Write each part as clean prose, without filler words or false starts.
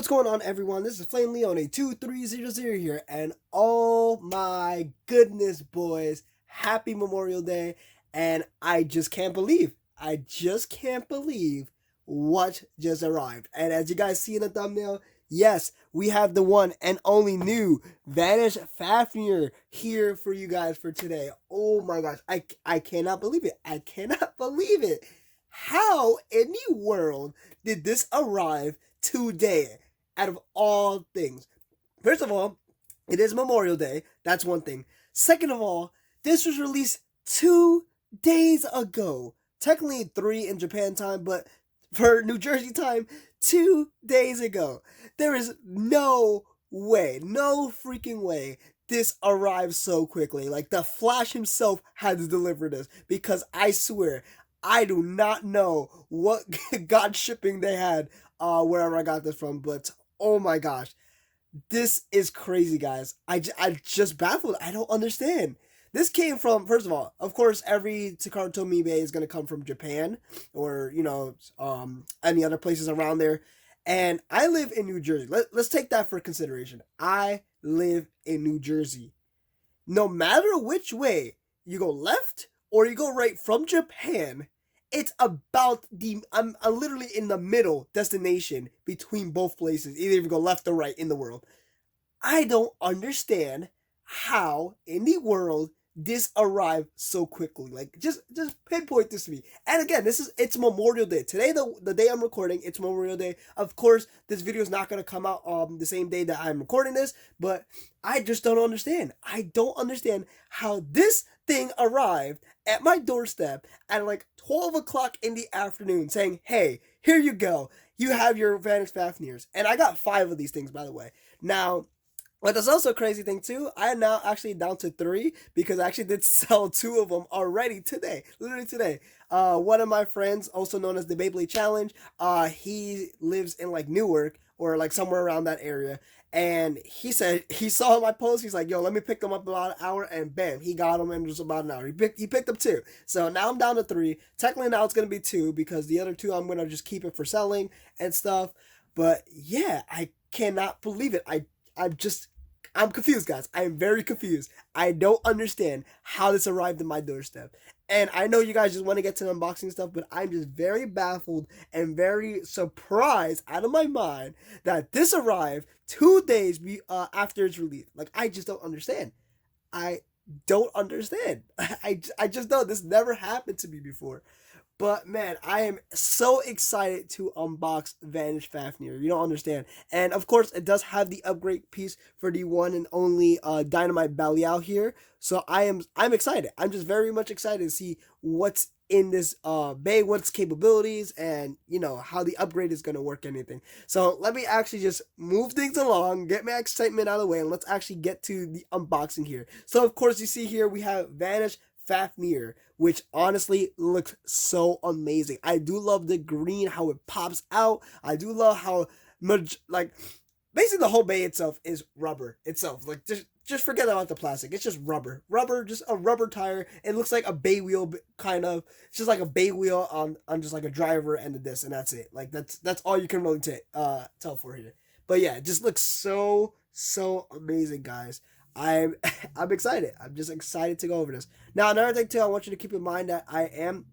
What's going on, everyone? This is Flame Leone 2300 here, and oh my goodness, boys, happy Memorial Day. And I just can't believe what just arrived. And as you guys see in the thumbnail, yes, we have the one and only new Vanish Fafnir here for you guys for today. Oh my gosh, I cannot believe it. I cannot believe it. How in the world did this arrive today, out of all things? First of all, it is Memorial Day. That's one thing. Second of all, this was released 2 days ago. Technically 3 in Japan time, but for New Jersey time, 2 days ago. There is no way, no freaking way this arrived so quickly. Like, the Flash himself had to deliver this, because I swear, I do not know what God shipping they had wherever I got this from, but oh my gosh, this is crazy, guys. I just baffled. I don't understand. This came from, first of all, of course, every Takara Tomibe is going to come from Japan or, any other places around there. And I live in New Jersey. Let's take that for consideration. I live in New Jersey. No matter which way you go, left or you go right from Japan, it's about I'm literally in the middle destination between both places, either if you go left or right in the world. I don't understand how in the world this arrived so quickly. Like, just pinpoint this to me. And again, it's Memorial Day. Today, the day I'm recording, it's Memorial Day. Of course, this video is not going to come out the same day that I'm recording this, but I just don't understand. I don't understand how this thing arrived at my doorstep at like 12 o'clock in the afternoon saying, hey, here you go. You have your Vanish Fafnirs. And I got 5 of these things, by the way. Now, but there's also a crazy thing too. I am now actually down to 3 because I actually did sell 2 of them already today. Literally today. One of my friends, also known as the Beyblade Challenge, he lives in like Newark or like somewhere around that area. And he said he saw my post. He's like, yo, let me pick them up about an hour. And bam, he got them in just about an hour. He picked up 2. So now I'm down to 3. Technically now it's going to be 2 because the other 2 I'm going to just keep it for selling and stuff. But yeah, I cannot believe it. I'm confused, guys. I am very confused. I don't understand how this arrived in my doorstep. And I know you guys just want to get to the unboxing stuff, but I'm just very baffled and very surprised out of my mind that this arrived 2 days after its release. Like, I just don't understand. I don't understand. I just know this never happened to me before. But man, I am so excited to unbox Vanish Fafnir. You don't understand. And of course, it does have the upgrade piece for the one and only Dynamite Belial here. So I'm excited. I'm just very much excited to see what's in this bay, what's capabilities, and how the upgrade is going to work, anything. So let me actually just move things along, get my excitement out of the way, and let's actually get to the unboxing here. So of course, you see here we have Vanish Fafnir, which honestly looks so amazing. I do love the green, how it pops out. I do love how much, like, basically the whole bay itself is rubber itself. Like, just forget about the plastic. It's just rubber, just a rubber tire. It looks like a Beywheel, kind of. It's just like a Beywheel on just like a driver and a disc, and that's it. Like, that's all you can really tell for here. But yeah, it just looks so amazing, guys. I'm excited. I'm just excited to go over this. Now, another thing too, I want you to keep in mind that I am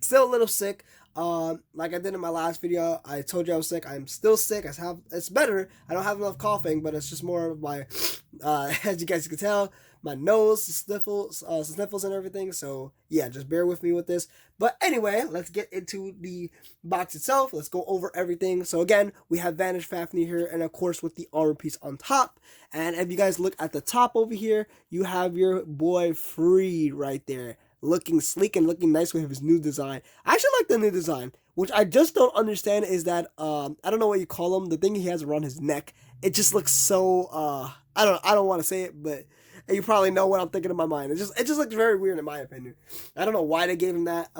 still a little sick. Like I did in my last video, I told you I was sick. I'm still sick. It's better. I don't have enough coughing, but it's just more of my, as you guys can tell, my nose, sniffles and everything. So yeah, just bear with me with this. But anyway, let's get into the box itself. Let's go over everything. So again, we have Vanish Fafnir here, and of course with the armor piece on top. And if you guys look at the top over here, you have your boy Freed right there, looking sleek and looking nice with his new design. I actually like the new design. Which I just don't understand is that I don't know what you call him, the thing he has around his neck. It just looks so I don't want to say it, but you probably know what I'm thinking in my mind. It just looks very weird in my opinion. I don't know why they gave him that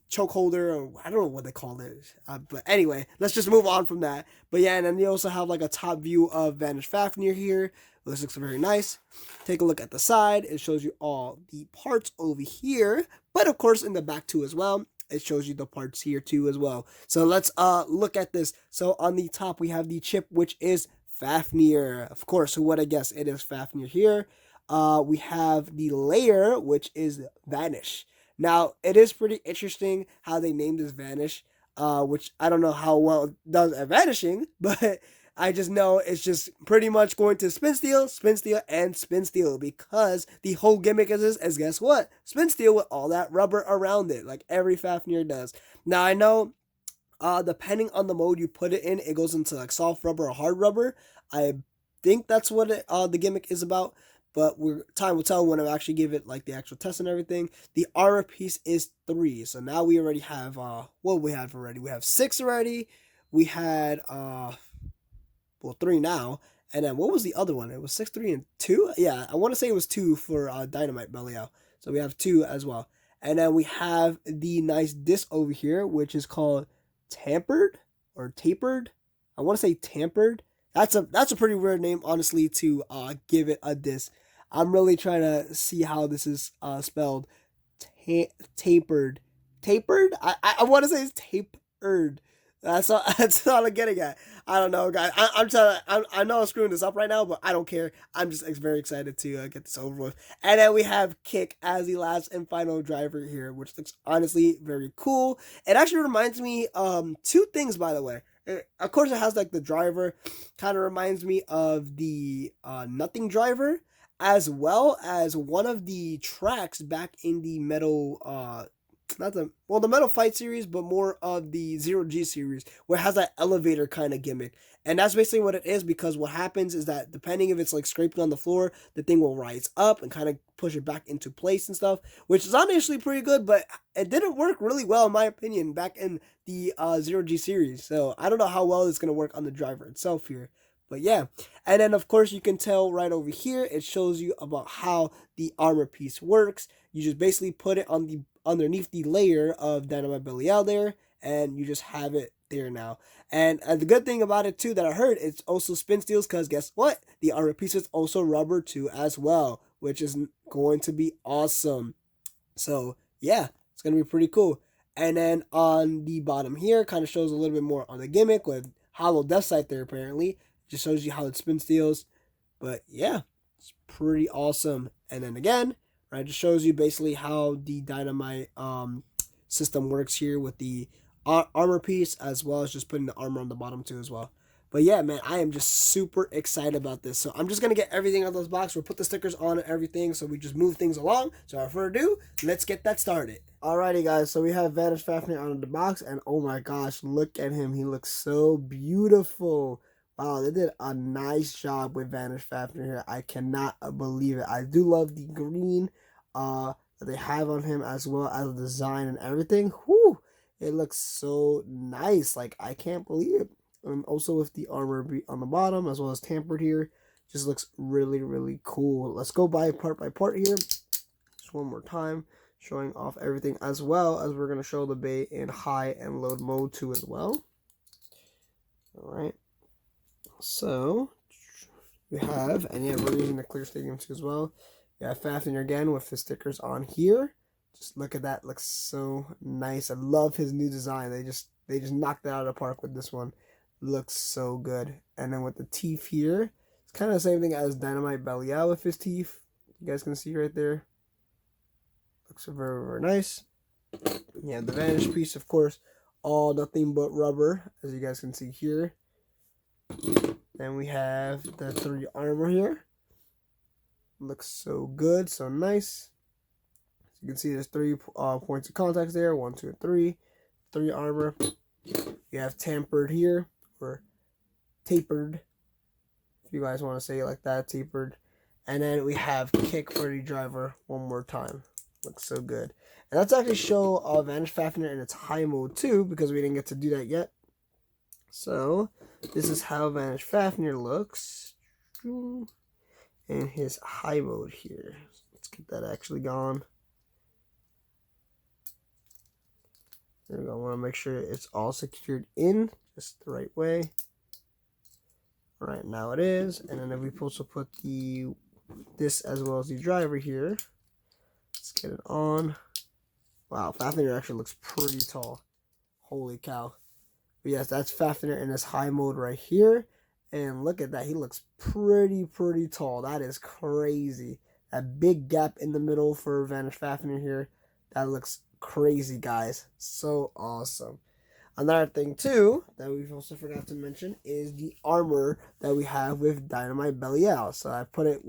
choke holder, or I don't know what they call it. But anyway, let's just move on from that. But yeah, and then you also have like a top view of Vanish Fafnir here. This looks very nice. Take a look at the side. It shows you all the parts over here, but of course in the back too as well. it shows you the parts here too as well. So let's look at this. So on the top we have the chip, which is Fafnir. Of course, who would have guessed it is Fafnir here. We have the layer, which is Vanish. Now, it is pretty interesting how they named this Vanish, which I don't know how well it does at vanishing, but I just know it's just pretty much going to spin steel, and spin steel, because the whole gimmick is guess what? Spin steel with all that rubber around it, like every Fafnir does. Now, I know depending on the mode you put it in, it goes into like soft rubber or hard rubber. I think that's what the gimmick is about. But time will tell when I actually give it like the actual test and everything. The armor piece is 3. So now we already have what we have already. We have 6 already. We had 3 now. And then what was the other one? It was 6, 3, and 2? Yeah, I want to say it was 2 for Dynamite Belial. So we have 2 as well. And then we have the nice disc over here, which is called Tapered. I want to say Tampered. That's a pretty weird name, honestly, to give it a disc. I'm really trying to see how this is spelled. Tapered. I want to say it's tapered. That's all I'm getting at. I don't know, guys. I know I'm screwing this up right now, but I don't care. I'm just very excited to get this over with. And then we have Kick as the last and final driver here, which looks honestly very cool. It actually reminds me 2 things, by the way. Of course, it has like the driver, kind of reminds me of the Nothing driver, as well as one of the tracks back in the Metal, the Metal Fight series, but more of the Zero G series, where it has that elevator kind of gimmick. And that's basically what it is, because what happens is that depending if it's like scraping on the floor, the thing will rise up and kind of push it back into place and stuff, which is honestly pretty good, but it didn't work really well, in my opinion, back in the Zero G series. So I don't know how well it's going to work on the driver itself here. But yeah, and then of course you can tell right over here, it shows you about how the armor piece works. You just basically put it on the underneath the layer of Dynamite Belial there, and you just have it there now. And the good thing about it too that I heard, it's also spin steels, because guess what? The armor piece is also rubber too as well, which is going to be awesome. So yeah, it's going to be pretty cool. And then on the bottom here, kind of shows a little bit more on the gimmick with Hollow Death Sight there apparently. Just shows you how it spin steels. But yeah, it's pretty awesome. And then again, right, just shows you basically how the Dynamite system works here with the armor piece, as well as just putting the armor on the bottom too as well. But yeah, man, I am just super excited about this. So I'm just going to get everything out of this box. We'll put the stickers on and everything, so we just move things along. So without further ado, let's get that started. Alrighty, guys. So we have Vanish Fafnir out of the box, and oh my gosh, look at him. He looks so beautiful. Wow, they did a nice job with Vanish Fafnir here. I cannot believe it. I do love the green that they have on him, as well as the design and everything. Whew, it looks so nice. Like, I can't believe it. And also with the armor on the bottom, as well as tampered here. Just looks really, really cool. Let's go by part here. Just one more time, showing off everything, as well as we're going to show the Bay in high and load mode too as well. Alright. So, we have, and yeah, we're using the clear stadium too as well. We have Fafnir again with the stickers on here. Just look at that, looks so nice. I love his new design. They just knocked it out of the park with this one. Looks so good. And then with the teeth here, it's kind of the same thing as Dynamite Belial with his teeth. You guys can see right there. Looks very, very nice. Yeah, the Vanish piece, of course, all nothing but rubber, as you guys can see here. Then we have the 3 armor here. Looks so good, so nice. As you can see, there's 3 points of contact there. 1, 2, and 3. 3 armor. You have tampered here, or tapered, if you guys want to say it like that, tapered. And then we have kick for the driver one more time. Looks so good. And let's actually show Vanish Fafnir in its high mode too, because we didn't get to do that yet. So, this is how Vanish Fafnir looks in his high mode here. Let's get that actually gone. There we go. I want to make sure it's all secured in just the right way. Right now it is. And then if we also put this as well as the driver here. Let's get it on. Wow, Fafnir actually looks pretty tall. Holy cow. But yes, that's Fafnir in his high mode right here. And look at that. He looks pretty tall. That is crazy. That big gap in the middle for Vanish Fafnir here. That looks crazy, guys. So awesome. Another thing too that we've also forgot to mention is the armor that we have with Dynamite Belial. So I put it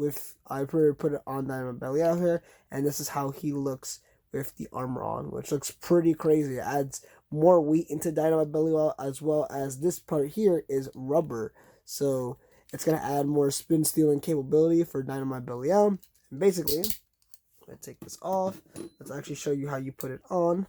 on Dynamite Belial here, and this is how he looks with the armor on, which looks pretty crazy. It adds more weight into Dynamite Belial, as well as this part here is rubber. So it's gonna add more spin stealing capability for Dynamite Belial. And basically, I'm gonna take this off. Let's actually show you how you put it on.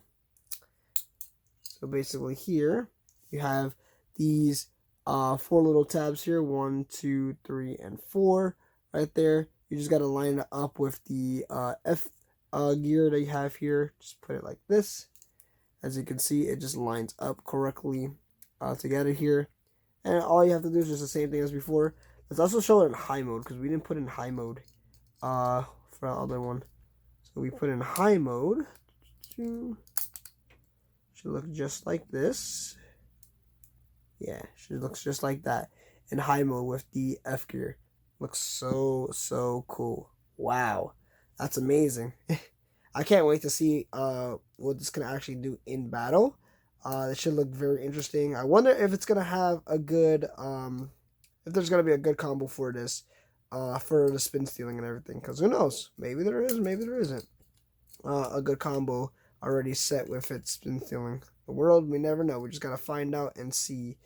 So basically here, you have these 4 little tabs here, 1, 2, 3, and 4 right there. You just got to line it up with the F gear that you have here. Just put it like this. As you can see, it just lines up correctly together here. And all you have to do is just the same thing as before. Let's also show it in high mode, because we didn't put it in high mode for the other one. So we put in high mode. Should look just like this. Yeah, she looks just like that in high mode with the F gear. Looks so cool. Wow, that's amazing. I can't wait to see what this can actually do in battle. It should look very interesting. I wonder if it's gonna have a good if there's gonna be a good combo for this for the spin stealing and everything. Because who knows? Maybe there is, maybe there isn't a good combo already set with its spin stealing. The world, we never know. We just gotta find out and see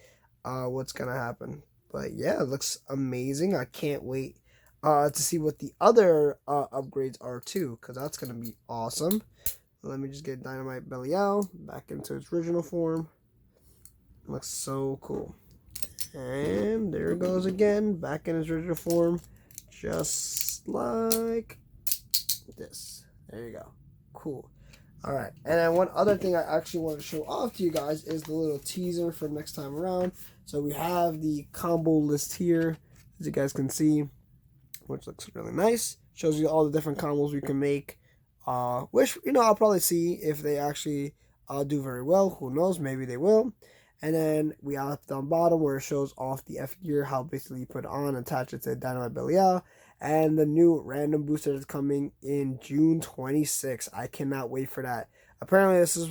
what's gonna happen. But yeah, it looks amazing. I can't wait to see what the other upgrades are too, because that's gonna be awesome. Let me just get Dynamite Belial back into its original form. It looks so cool. And there it goes again, back in its original form, just like this. There you go. Cool. Alright, and then one other thing I actually want to show off to you guys is the little teaser for next time around. So we have the combo list here, as you guys can see, which looks really nice. Shows you all the different combos we can make, which, you know, I'll probably see if they actually do very well. Who knows, maybe they will. And then we have down bottom where it shows off the F gear, how basically you put it on, attach it to Dynamite Belial, and the new random booster is coming in June 26th. I cannot wait for that. Apparently, this is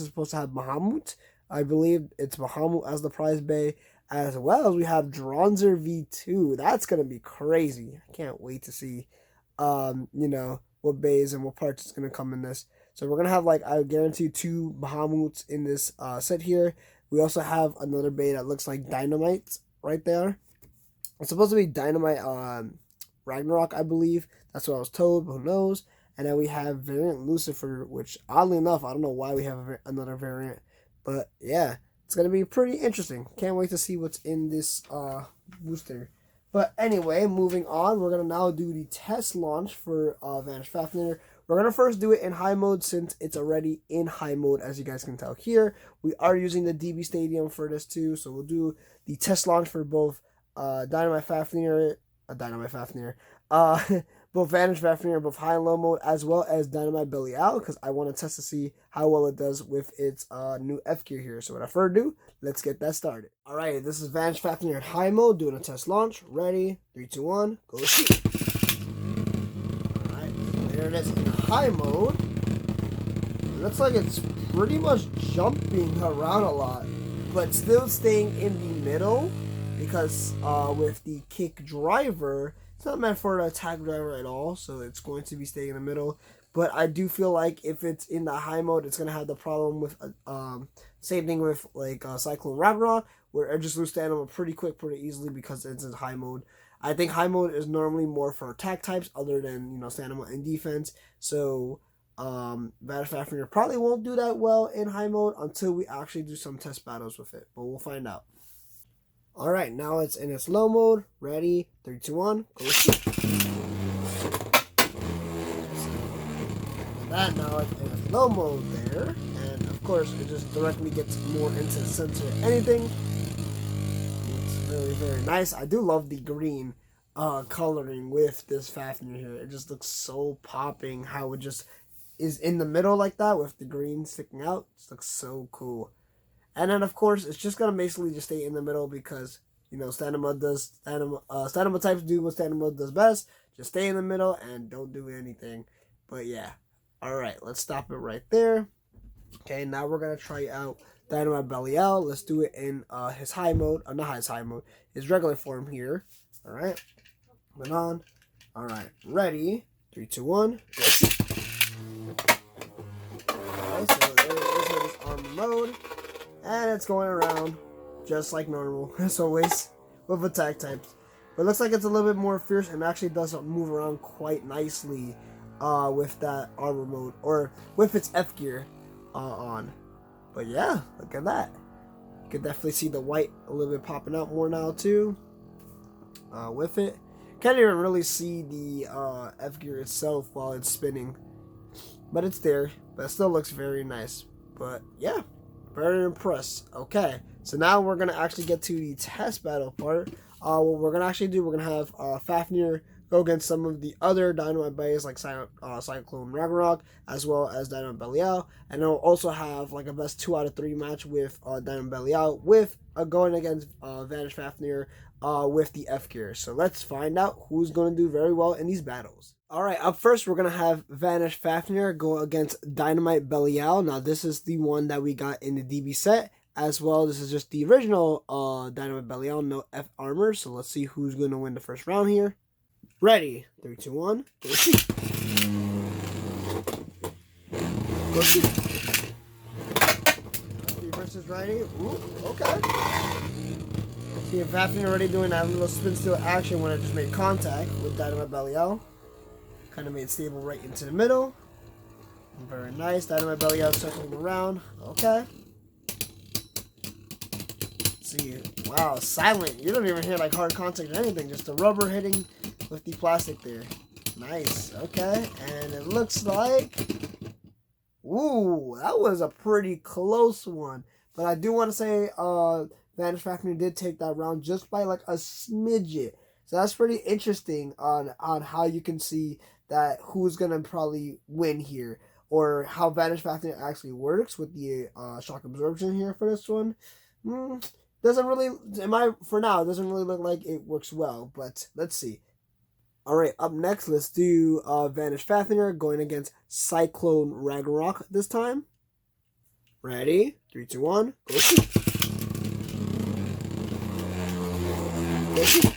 supposed to have Bahamut. I believe it's Bahamut as the prize bay, as well as we have Dronzer V2. That's gonna be crazy. I can't wait to see, you know, what bays and what parts is gonna come in this. So we're gonna have, like, I guarantee 2 Bahamuts in this set here. We also have another bay that looks like Dynamite right there. It's supposed to be Dynamite Ragnarok, I believe. That's what I was told, but who knows. And then we have variant Lucifer, which oddly enough, I don't know why we have another variant. But yeah, it's going to be pretty interesting. Can't wait to see what's in this booster. But anyway, moving on, we're going to now do the test launch for Vanish Fafnir. We're going to first do it in high mode since it's already in high mode, as you guys can tell here. We are using the DB Stadium for this too, so we'll do the test launch for both Dynamite Fafnir, both Vanish Fafnir, both high and low mode, as well as Dynamite Belial, because I want to test to see how well it does with its new F gear here. So without further ado, let's get that started. Alright, this is Vanish Fafnir in high mode, doing a test launch. Ready? 3, 2, 1, go shoot! Alright, there it is in high mode. It looks like it's pretty much jumping around a lot, but still staying in the middle, because with the kick driver, it's not meant for an attack driver at all, so it's going to be staying in the middle. But I do feel like if it's in the high mode, it's going to have the problem with, same thing with like Cyclone Ragnarok, where it just loses stamina pretty quick, pretty easily because it's in high mode. I think high mode is normally more for attack types other than, you know, stamina and defense. So Vanish Fafnir probably won't do that well in high mode until we actually do some test battles with it, but we'll find out. Alright, now it's in its low mode. Ready? 3, 2, 1, go shoot. That now it's in its low mode there. And of course, it just directly gets more into the center of anything. It's very nice. I do love the green coloring with this Fafnir here. It just looks so popping how it just is in the middle like that with the green sticking out. This looks so cool. And then, of course, it's just going to basically just stay in the middle because, you know, Stanima types do what Stanima does best. Just stay in the middle and don't do anything. But, yeah. All right, let's stop it right there. Okay, now we're going to try out Dynamite Belial. Let's do it in his high mode. Not his high mode. His regular form here. All right. Put on. All right. Ready. 3, 2, 1. Go. Okay, so there it is his armor mode. And it's going around just like normal, as always, with attack types. But it looks like it's a little bit more fierce and actually does move around quite nicely with that armor mode, or with its F gear on. But yeah, look at that. You can definitely see the white a little bit popping out more now too with it. Can't even really see the F gear itself while it's spinning. But it's there. But it still looks very nice. But yeah. Very impressed. Okay, so now we're going to actually get to the test battle part. What we're going to actually do, we're going to have Fafnir go against some of the other Dynamite Bays like Cyclone Ragnarok, as well as Dynamite Belial. And then we'll also have like a best 2 out of 3 match with Dynamite Belial, with going against Vanish Fafnir with the F gear. So let's find out who's going to do very well in these battles. Alright, up first, we're going to have Vanish Fafnir go against Dynamite Belial. Now, this is the one that we got in the DB set. As well, this is just the original Dynamite Belial, no F armor. So, let's see who's going to win the first round here. Ready. 3, 2, 1. Go shoot. Go shoot. Versus righty. Ooh, okay. See, Fafnir already doing that little spin steel action when it just made contact with Dynamite Belial. Kind of made stable right into the middle. Very nice. Dynamite Belial circling around. Okay. See, wow, silent. You don't even hear like hard contact or anything. Just the rubber hitting with the plastic there. Nice. Okay. And it looks like, ooh, that was a pretty close one. But I do want to say Vanish Fafnir did take that round just by like a smidget. So that's pretty interesting on how you can see that who's going to probably win here, or how Vanish Fafnir actually works with the shock absorption here for this one. Doesn't really, for now, it doesn't really look like it works well, but let's see. Alright, up next, let's do Vanish Fafnir going against Cyclone Ragnarok this time. Ready? 3, 2, 1. Go shoot. Go shoot.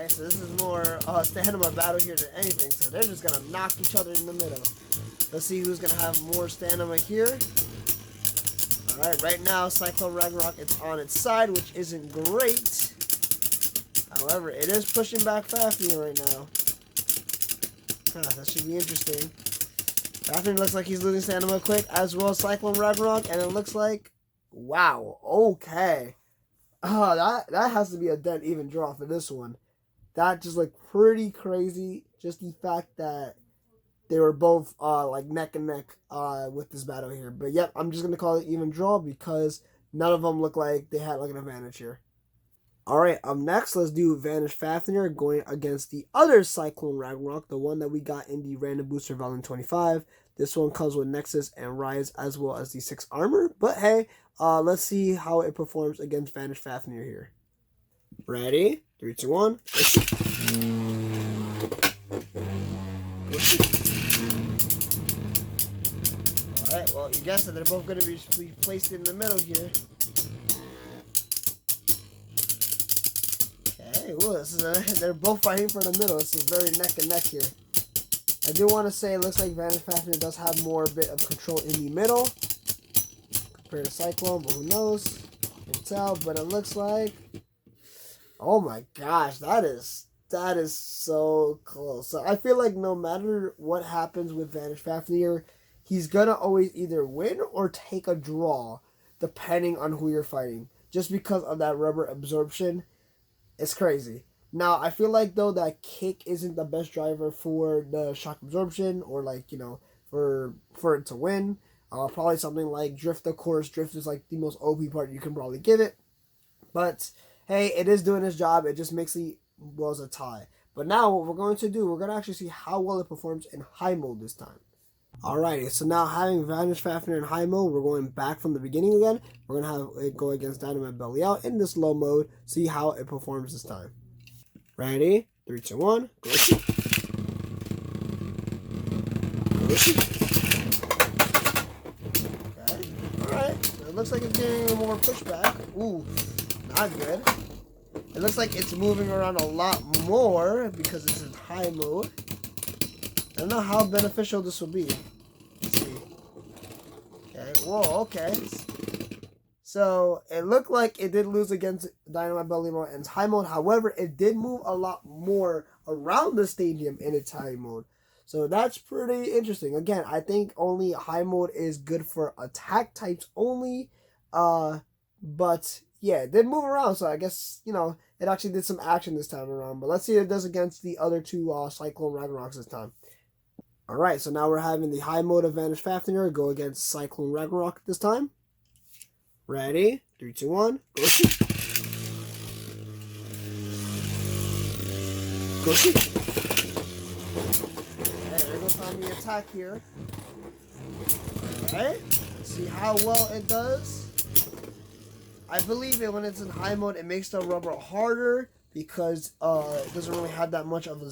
So this is more Stanima battle here than anything. So they're just going to knock each other in the middle. Let's see who's going to have more Stanima here. Alright, right now Cyclone Ragnarok is on its side, which isn't great. However, it is pushing back Fafnir right now. That should be interesting. Fafnir looks like he's losing Stanima quick, as well as Cyclone Ragnarok. And it looks like, wow, okay. That has to be a dead even draw for this one. That just looked pretty crazy. Just the fact that they were both like neck and neck with this battle here. But yep, I'm just gonna call it even draw because none of them look like they had like an advantage here. Alright, up next, let's do Vanish Fafnir going against the other Cyclone Ragnarok, the one that we got in the Random Booster Volume 25. This one comes with Nexus and Rise as well as the 6 armor. But hey, let's see how it performs against Vanish Fafnir here. Ready? 3, 2, 1. Alright, well, you guessed it. They're both going to be placed in the middle here. Okay, well, they're both fighting for the middle. This is very neck and neck here. I do want to say it looks like Vanish Fafnir does have more bit of control in the middle compared to Cyclone, but who knows? Can't tell, but it looks like, oh my gosh, that is so close. So I feel like no matter what happens with Vanish Fafnir, he's gonna always either win or take a draw, depending on who you're fighting. Just because of that rubber absorption, it's crazy. Now, I feel like, though, that kick isn't the best driver for the shock absorption, or, like, you know, for it to win. Probably something like Drift, of course. Drift is, like, the most OP part you can probably give it. But, hey, it is doing its job. It just makes it was a tie. But now what we're going to do, we're going to actually see how well it performs in high mode this time. Alrighty, so now having Vanish Fafnir in high mode, we're going back from the beginning again. We're going to have it go against Dynamite Belial in this low mode, see how it performs this time. Ready? 3, 2, 1, go shoot. Go shoot. Okay, alright. So it looks like it's getting more pushback. Ooh, not good. It looks like it's moving around a lot more because it's in high mode. I don't know how beneficial this will be. Let's see. Okay, whoa, okay. So, it looked like it did lose against Dynamite Belial in its high mode. However, it did move a lot more around the stadium in its high mode. So, that's pretty interesting. Again, I think only high mode is good for attack types only. But, yeah, it did move around. So, I guess, you know, it actually did some action this time around. But let's see what it does against the other two Cyclone Ragnaroks this time. Alright, so now we're having the high mode of Vanish Fafnir go against Cyclone Ragnarok this time. Ready? 3, 2, 1, go shoot. Go shoot. Okay, there goes on the attack here. Okay, let's see how well it does. I believe it when it's in high mode, it makes the rubber harder because it doesn't really have that much of a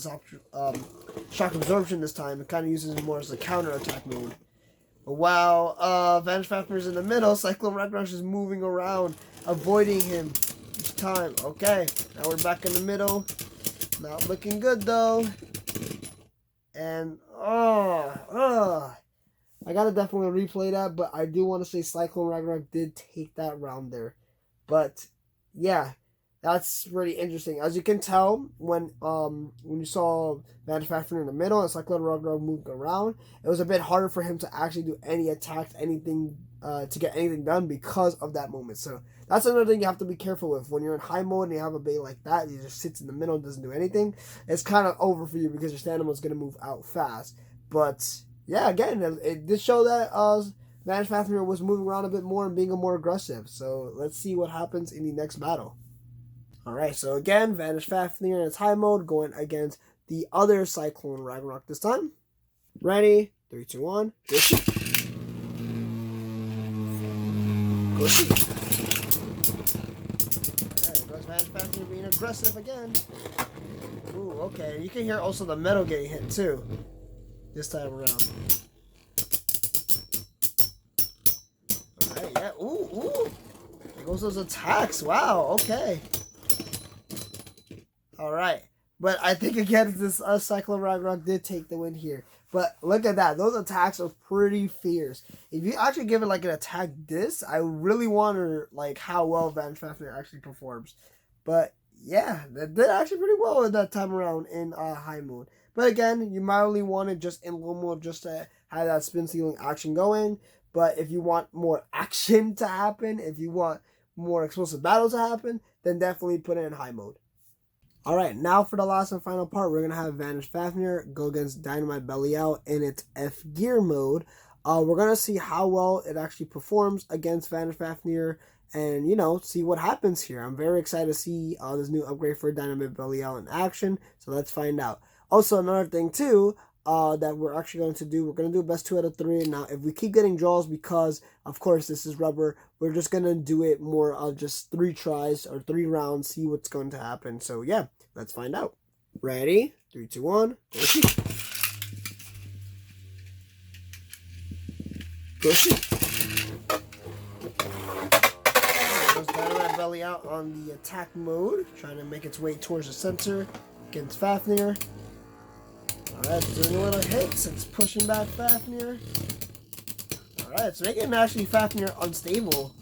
shock absorption this time. It kind of uses it more as a counter attack mode. But while Vanish Fafnir is in the middle, Cyclone Ragnarok is moving around, avoiding him each time. Okay, now we're back in the middle. Not looking good though. And I gotta definitely replay that, but I do want to say Cyclone Ragnarok did take that round there. But yeah, that's pretty interesting. As you can tell, when you saw Vanish Fafnir in the middle and Cyclone Ragnarok moved around, it was a bit harder for him to actually do any attacks, anything to get anything done because of that moment. So that's another thing you have to be careful with. When you're in high mode and you have a bait like that, he just sits in the middle and doesn't do anything, it's kind of over for you because your stamina is going to move out fast. But yeah, again, it did show that Vanish Fafnir was moving around a bit more and being more aggressive. So let's see what happens in the next battle. Alright, so again, Vanish Fafnir in its high mode going against the other Cyclone Ragnarok this time. Ready? 3, 2, 1, go shoot. Go shoot. Alright, there goes Vanish Fafnir being aggressive again. Ooh, okay. You can hear also the metal getting hit too. This time around. Alright, yeah. Ooh. There goes those attacks. Wow, okay. Alright. But I think again this Cyclone Ragnarok did take the win here. But look at that. Those attacks are pretty fierce. If you actually give it like an attack this, I really wonder like how well Vanish Fafnir actually performs. But yeah, that did actually pretty well at that time around in high mode. But again, you might only want it just in low mode just to have that spin ceiling action going. But if you want more action to happen, if you want more explosive battles to happen, then definitely put it in high mode. Alright, now for the last and final part, we're going to have Vanish Fafnir go against Dynamite Belial in its F gear mode. We're going to see how well it actually performs against Vanish Fafnir and, you know, see what happens here. I'm very excited to see this new upgrade for Dynamite Belial in action, so let's find out. Also, another thing too, that we're actually going to do, we're going to do best 2 out of 3. Now, if we keep getting draws because, of course, this is rubber, we're just going to do it more just 3 tries or 3 rounds, see what's going to happen. So, yeah, let's find out. Ready? 3, 2, 1, go shoot. Go shoot. There's Dynamite Belial on the attack mode, trying to make its way towards the center against Fafnir. Alright, doing a little hits. It's pushing back Fafnir. Alright, it's making actually Fafnir unstable.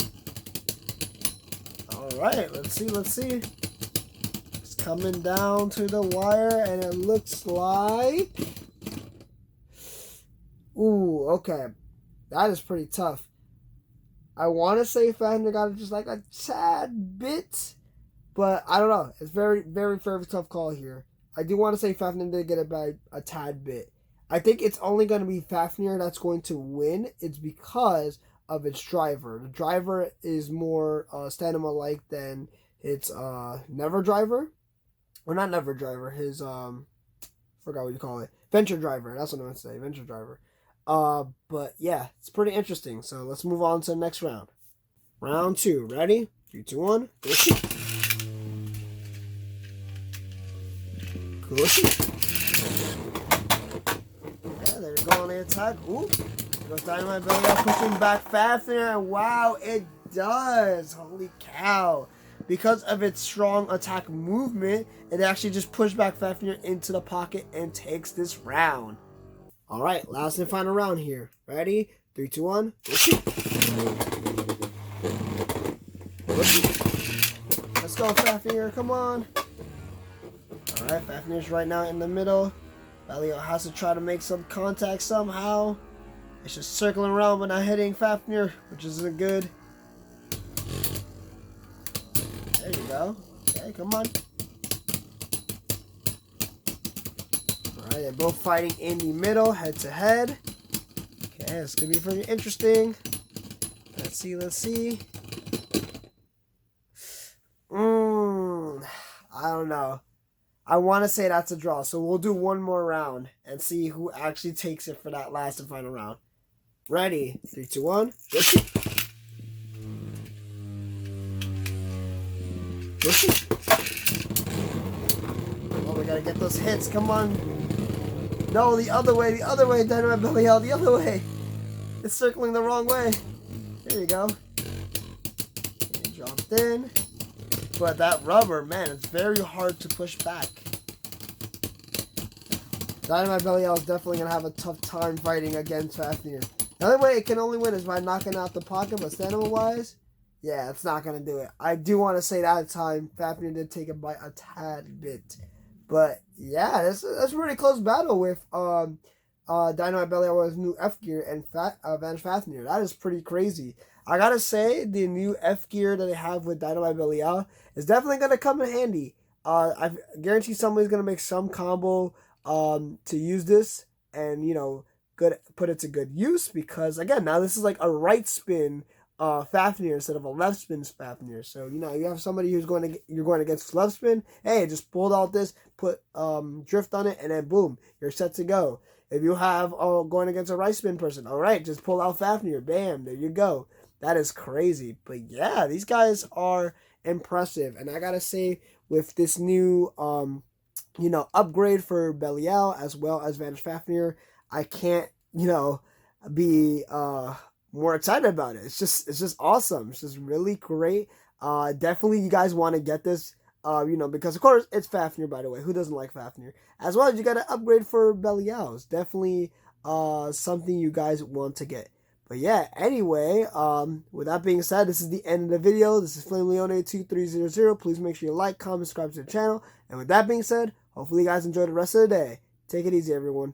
Alright, let's see. It's coming down to the wire, and it looks like... Ooh, okay. That is pretty tough. I want to say Fafnir got it just like a tad bit, but I don't know. It's very, very, very tough call here. I do want to say Fafnir did get it by a tad bit. I think it's only going to be Fafnir that's going to win. It's because of its driver. The driver is more stamina-like than its Never driver. or not Never Driver, his forgot what you call it, Venture Driver. That's what I meant to say, Venture Driver. But yeah, it's pretty interesting. So let's move on to the next round. Round 2. Ready? 3, 2, 1. Go shoot. Go shoot. Yeah, there you go on the attack. Ooh. There goes Dynamite Belial pushing back Fafnir. Wow, it does. Holy cow. Because of its strong attack movement, it actually just pushed back Fafnir into the pocket and takes this round. Alright, last and final round here. Ready? 3, 2, 1. Go shoot. Let's go, Fafnir. Come on. Alright, Fafnir's right now in the middle. Belial has to try to make some contact somehow. It's just circling around but not hitting Fafnir, which isn't good. There you go. Okay, come on. Alright, they're both fighting in the middle, head to head. Okay, this could be pretty interesting. Let's see, let's see. I don't know. I want to say that's a draw, so we'll do one more round and see who actually takes it for that last and final round. Ready? 3, 2, 1. Go shoot. Go shoot. Oh, we gotta get those hits. Come on. No, the other way, Dynamite Belial, the other way. It's circling the wrong way. There you go. Okay, dropped in. But that rubber, man, it's very hard to push back. Dynamite Belial is definitely going to have a tough time fighting against Fafnir. The only way it can only win is by knocking out the pocket, but stamina-wise, yeah, it's not going to do it. I do want to say that time, Fafnir did take it by a tad bit. But, yeah, that's a pretty close battle with Dynamite Belial with his new F gear and Vanish Fafnir. That is pretty crazy. I gotta say, the new F gear that they have with Dynamite Belial is definitely gonna come in handy. I guarantee somebody's gonna make some combo to use this and, you know, put it to good use, because again, now this is like a right spin Fafnir instead of a left spin Fafnir. So, you know, you have somebody who's you're going against left spin. Hey, just pull out this, put drift on it, and then boom, you're set to go. If you have going against a right spin person, all right, just pull out Fafnir. Bam, there you go. That is crazy. But yeah, these guys are impressive. And I gotta say, with this new you know, upgrade for Belial as well as Vanish Fafnir, I can't, you know, be more excited about it. It's just awesome. It's just really great. Definitely you guys want to get this, you know, because of course it's Fafnir, by the way. Who doesn't like Fafnir? As well as you got to upgrade for Belial. It's definitely something you guys want to get. But yeah, anyway, with that being said, this is the end of the video. This is FlameLeone2300. Please make sure you like, comment, subscribe to the channel. And with that being said, hopefully you guys enjoy the rest of the day. Take it easy, everyone.